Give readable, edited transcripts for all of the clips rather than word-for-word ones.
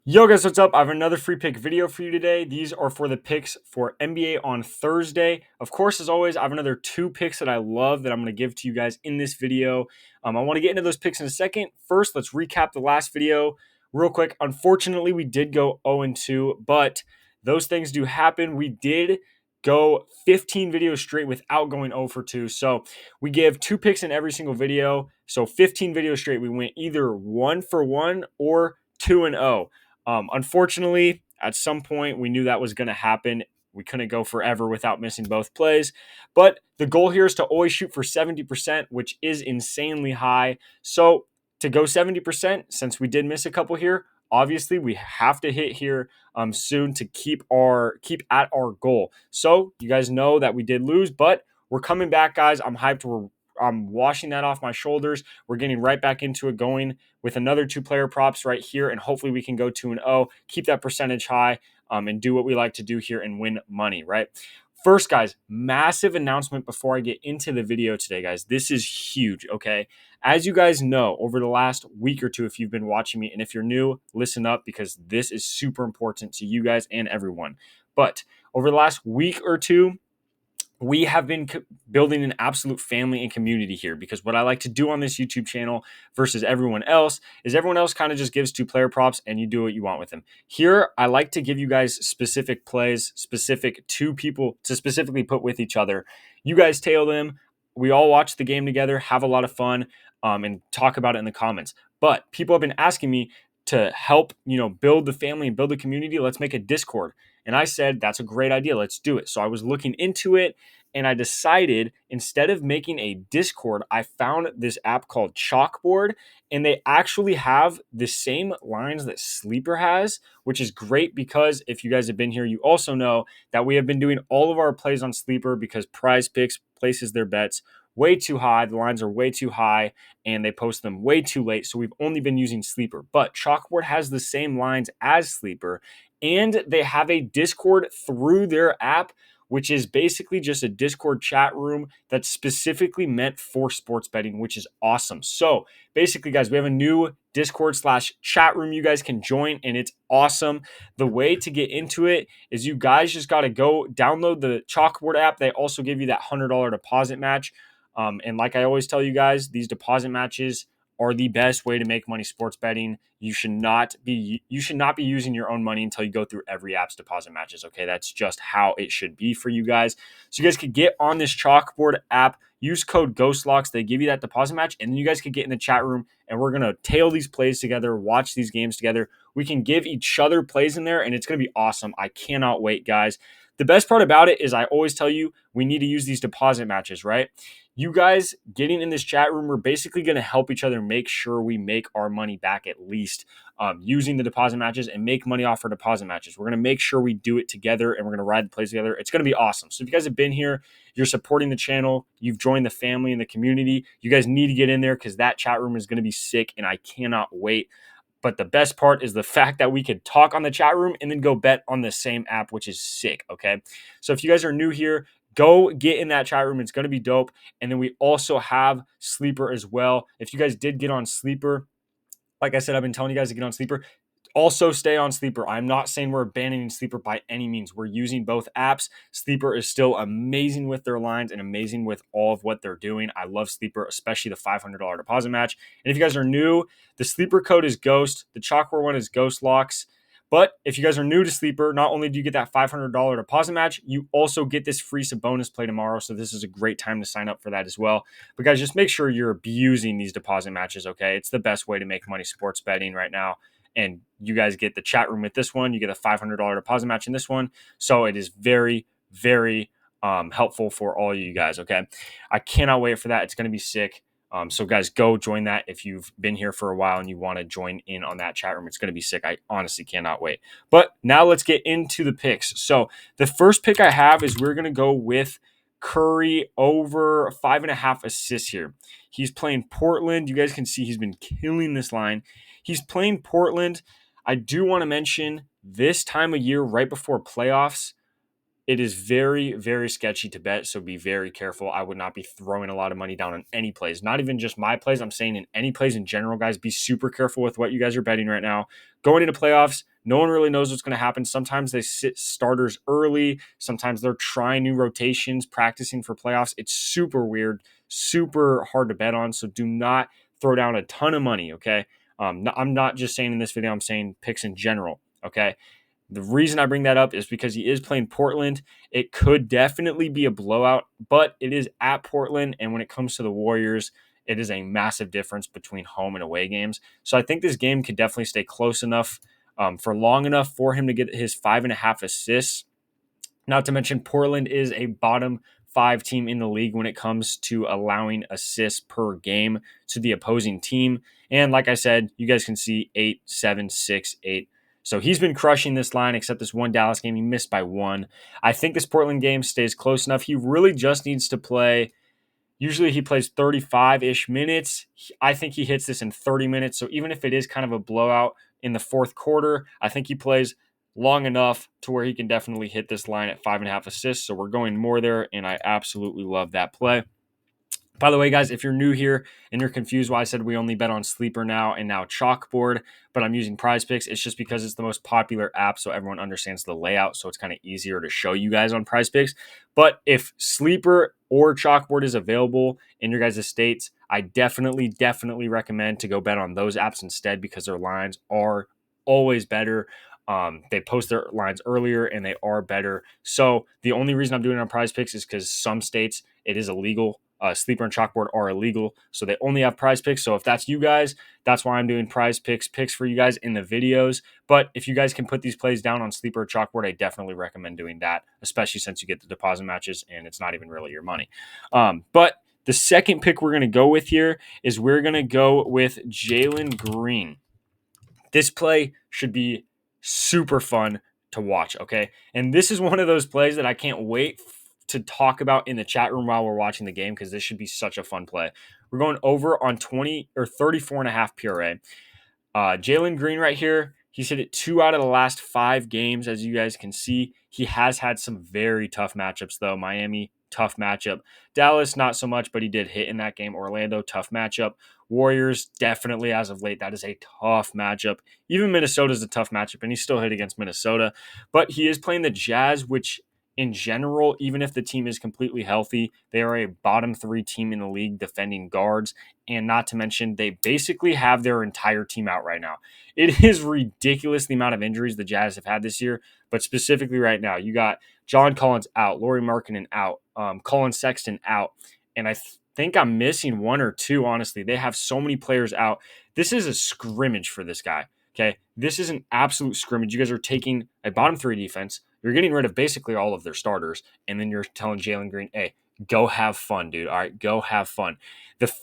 Yo guys, what's up? I have another free pick video for you today. These are for the picks for NBA on Thursday. Of course, as always, I have another two picks that I love that I'm going to give to you guys in this video. I want to get into those picks in a second. First, let's recap the last video real quick. Unfortunately, we did go 0-2, but those things do happen. We did go 15 videos straight without going 0 for 2. So we give two picks in every single video. So 15 videos straight, we went either 1 for 1 or 2-0. Unfortunately, at some point, we knew that was going to happen. We couldn't go forever without missing both plays. But the goal here is to always shoot for 70%, which is insanely high. So to go 70%, since we did miss a couple here, obviously we have to hit here soon to keep at our goal. So you guys know that we did lose, but we're coming back, guys. I'm hyped. I'm washing that off my shoulders. We're getting right back into it, going with another two-player props right here, and hopefully we can go 2-0, keep that percentage high, and do what we like to do here and win money, right? First, guys, massive announcement before I get into the video today, guys. This is huge, okay? As you guys know, over the last week or two, if you've been watching me, and if you're new, listen up because this is super important to you guys and everyone. But over the last week or two, we have been building an absolute family and community here because what I like to do on this YouTube channel versus everyone else is everyone else kind of just gives two-player props and you do what you want with them. Here, I like to give you guys specific plays, specific to people to specifically put with each other. You guys tail them. We all watch the game together, have a lot of fun, and talk about it in the comments. But people have been asking me to help, build the family and build the community. Let's make a Discord. And I said, that's a great idea. Let's do it. So I was looking into it and I decided instead of making a Discord, I found this app called Chalkboard and they actually have the same lines that Sleeper has, which is great because if you guys have been here, you also know that we have been doing all of our plays on Sleeper because Prizepicks places their bets way too high. The lines are way too high and they post them way too late. So we've only been using Sleeper, but Chalkboard has the same lines as Sleeper and they have a Discord through their app, which is basically just a Discord chat room that's specifically meant for sports betting, which is awesome. So basically, guys, we have a new Discord/chat room you guys can join, and it's awesome. The way to get into it is you guys just got to go download the Chalkboard app. They also give you that $100 deposit match. And like I always tell you guys, these deposit matches are the best way to make money sports betting. You should not be using your own money until you go through every app's deposit matches. Okay, that's just how it should be for you guys. So you guys could get on this Chalkboard app, use code GHOSTLOCKS. They give you that deposit match, and then you guys could get in the chat room, and we're gonna tail these plays together, watch these games together. We can give each other plays in there, and it's gonna be awesome. I cannot wait, guys. The best part about it is I always tell you we need to use these deposit matches, right? You guys getting in this chat room, we're basically going to help each other make sure we make our money back at least using the deposit matches and make money off our deposit matches. We're going to make sure we do it together and we're going to ride the plays together. It's going to be awesome. So if you guys have been here, you're supporting the channel, you've joined the family and the community, you guys need to get in there because that chat room is going to be sick and I cannot wait. But the best part is the fact that we could talk on the chat room and then go bet on the same app, which is sick, okay? So if you guys are new here, go get in that chat room. It's going to be dope. And then we also have Sleeper as well. If you guys did get on Sleeper, like I said, I've been telling you guys to get on Sleeper. Also stay on Sleeper. I'm not saying we're abandoning Sleeper by any means. We're using both apps. Sleeper is still amazing with their lines and amazing with all of what they're doing. I love Sleeper, especially the $500 deposit match. And if you guys are new, the Sleeper code is GHOST. The Chalkboard one is GHOSTLOCKS. But if you guys are new to Sleeper, not only do you get that $500 deposit match, you also get this free sub bonus play tomorrow. So this is a great time to sign up for that as well. But guys, just make sure you're abusing these deposit matches, okay? It's the best way to make money sports betting right now. And you guys get the chat room with this one. You get a $500 deposit match in this one. So it is very, very helpful for all you guys, okay? I cannot wait for that. It's going to be sick. So guys, go join that if you've been here for a while and you want to join in on that chat room. It's going to be sick. I honestly cannot wait. But now let's get into the picks. So the first pick I have is we're going to go with Curry over 5.5 assists here. He's playing Portland. You guys can see he's been killing this line. He's playing Portland. I do want to mention this time of year, right before playoffs, it is very, very sketchy to bet, so be very careful. I would not be throwing a lot of money down on any plays, not even just my plays. I'm saying in any plays in general, guys, be super careful with what you guys are betting right now. Going into playoffs, no one really knows what's going to happen. Sometimes they sit starters early. Sometimes they're trying new rotations, practicing for playoffs. It's super weird, super hard to bet on, so do not throw down a ton of money, okay? I'm not just saying in this video, I'm saying picks in general, okay? The reason I bring that up is because he is playing Portland. It could definitely be a blowout, but it is at Portland. And when it comes to the Warriors, it is a massive difference between home and away games. So I think this game could definitely stay close enough for long enough for him to get his 5.5 assists. Not to mention, Portland is a bottom 5 team in the league when it comes to allowing assists per game to the opposing team. And like I said, you guys can see 8, 7, 6, 8. So he's been crushing this line, except this one Dallas game. He missed by 1. I think this Portland game stays close enough. He really just needs to play. Usually he plays 35-ish minutes. I think he hits this in 30 minutes. So even if it is kind of a blowout in the fourth quarter, I think he plays long enough to where he can definitely hit this line at 5.5 assists. So we're going more there, and I absolutely love that play. By the way, guys, if you're new here and you're confused why I said we only bet on Sleeper now and now Chalkboard, but I'm using Prizepicks, it's just because it's the most popular app, so everyone understands the layout, so it's kind of easier to show you guys on Prizepicks. But if Sleeper or Chalkboard is available in your guys' states, I definitely recommend to go bet on those apps instead because their lines are always better. They post their lines earlier and they are better. So the only reason I'm doing it on Prizepicks is because some states it is illegal. Sleeper and Chalkboard are illegal, so they only have Prizepicks. So if that's you guys, that's why I'm doing Prizepicks picks for you guys in the videos. But if you guys can put these plays down on Sleeper or Chalkboard, I definitely recommend doing that, especially since you get the deposit matches and it's not even really your money. But the second pick we're going to go with here is we're going to go with Jalen Green. This play should be super fun to watch, okay? And this is one of those plays that I can't wait to talk about in the chat room while we're watching the game because this should be such a fun play. We're going over on 20 or 34.5 PRA. Jalen Green right here, he's hit it 2 out of the last 5 games, as you guys can see. He has had some very tough matchups, though. Miami, tough matchup. Dallas, not so much, but he did hit in that game. Orlando, tough matchup. Warriors, definitely as of late, that is a tough matchup. Even Minnesota is a tough matchup, and he still hit against Minnesota. But he is playing the Jazz, which in general, even if the team is completely healthy, they are a bottom 3 team in the league defending guards. And not to mention, they basically have their entire team out right now. It is ridiculous the amount of injuries the Jazz have had this year, but specifically right now, you got John Collins out, Lauri Markkanen out, Colin Sexton out, and I think I'm missing 1 or 2, honestly. They have so many players out. This is a scrimmage for this guy, okay? This is an absolute scrimmage. You guys are taking a bottom 3 defense. You're getting rid of basically all of their starters, and then you're telling Jalen Green, hey, go have fun, dude. All right, go have fun.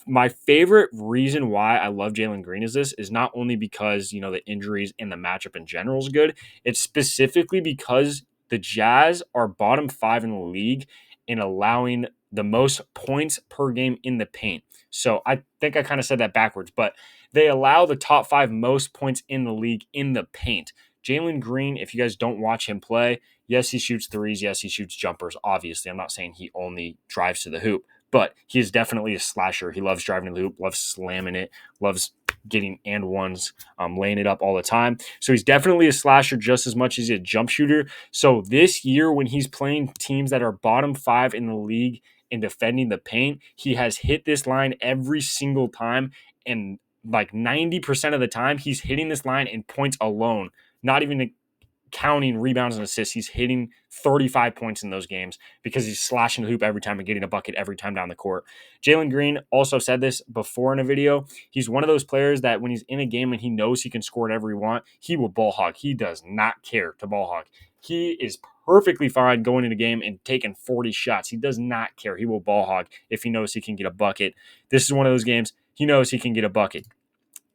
My favorite reason why I love Jalen Green is not only because, the injuries and the matchup in general is good. It's specifically because the Jazz are bottom 5 in the league in allowing the most points per game in the paint. So I think I kind of said that backwards, but they allow the top 5 most points in the league in the paint. Jalen Green, if you guys don't watch him play, yes, he shoots threes. Yes, he shoots jumpers. Obviously, I'm not saying he only drives to the hoop, but he is definitely a slasher. He loves driving to the hoop, loves slamming it, loves getting and ones, laying it up all the time. So he's definitely a slasher just as much as he's a jump shooter. So this year, when he's playing teams that are bottom 5 in the league in defending the paint, he has hit this line every single time. And like 90% of the time, he's hitting this line in points alone, not even counting rebounds and assists. He's hitting 35 points in those games because he's slashing the hoop every time and getting a bucket every time down the court. Jalen Green also said this before in a video. He's one of those players that when he's in a game and he knows he can score whatever he wants, he will ball hog. He does not care to ball hog. He is perfectly fine going in a game and taking 40 shots. He does not care. He will ball hog if he knows he can get a bucket. This is one of those games he knows he can get a bucket.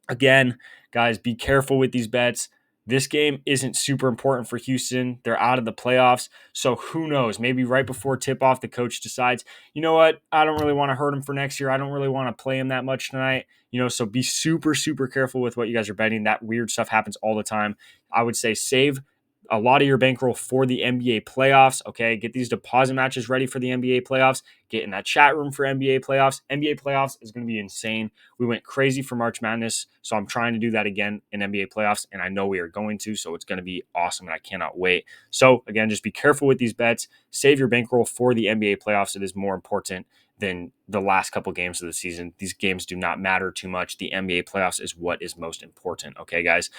Again, guys, be careful with these bets. This game isn't super important for Houston. They're out of the playoffs. So who knows? Maybe right before tip-off, the coach decides, you know what? I don't really want to hurt him for next year. I don't really want to play him that much tonight. So be super, super careful with what you guys are betting. That weird stuff happens all the time. I would say save a lot of your bankroll for the NBA playoffs. Okay, get these deposit matches ready for the NBA playoffs. Get in that chat room for NBA playoffs. NBA playoffs is going to be insane. We went crazy for March Madness, so I'm trying to do that again in NBA playoffs, and I know we are going to, so it's going to be awesome, and I cannot wait. So again, just be careful with these bets. Save your bankroll for the NBA playoffs. It is more important than the last couple games of the season. These games do not matter too much. The NBA playoffs is what is most important. Okay, guys.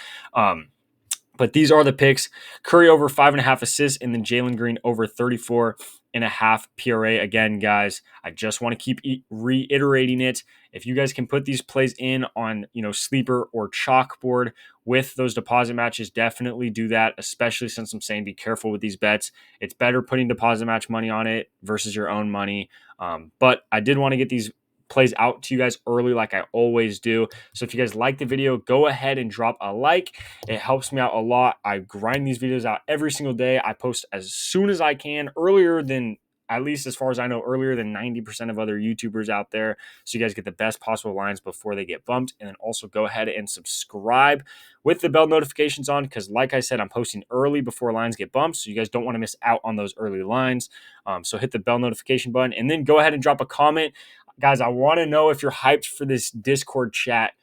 But these are the picks. Curry over 5.5 assists, and then Jalen Green over 34.5 PRA. Again, guys, I just want to keep reiterating it. If you guys can put these plays in on, sleeper or chalkboard with those deposit matches, definitely do that, especially since I'm saying be careful with these bets. It's better putting deposit match money on it versus your own money. But I did want to get these plays out to you guys early like I always do. So if you guys like the video, go ahead and drop a like. It helps me out a lot. I grind these videos out every single day. I post as soon as I can, earlier than, at least as far as I know, earlier than 90% of other YouTubers out there. So you guys get the best possible lines before they get bumped. And then also go ahead and subscribe with the bell notifications on, because like I said, I'm posting early before lines get bumped. So you guys don't want to miss out on those early lines. So hit the bell notification button and then go ahead and drop a comment. Guys, I want to know if you're hyped for this Discord chat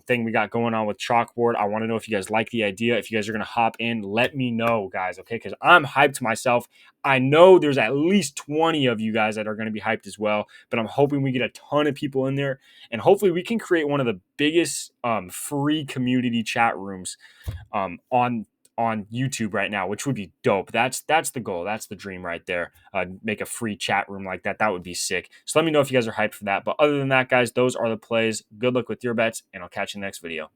thing we got going on with Chalkboard. I want to know if you guys like the idea. If you guys are going to hop in, let me know, guys, okay? Because I'm hyped myself. I know there's at least 20 of you guys that are going to be hyped as well, but I'm hoping we get a ton of people in there, and hopefully we can create one of the biggest free community chat rooms on YouTube right now, which would be dope. That's the goal. That's the dream right there. Make a free chat room like that. That would be sick. So let me know if you guys are hyped for that. But other than that, guys, those are the plays. Good luck with your bets, and I'll catch you in the next video.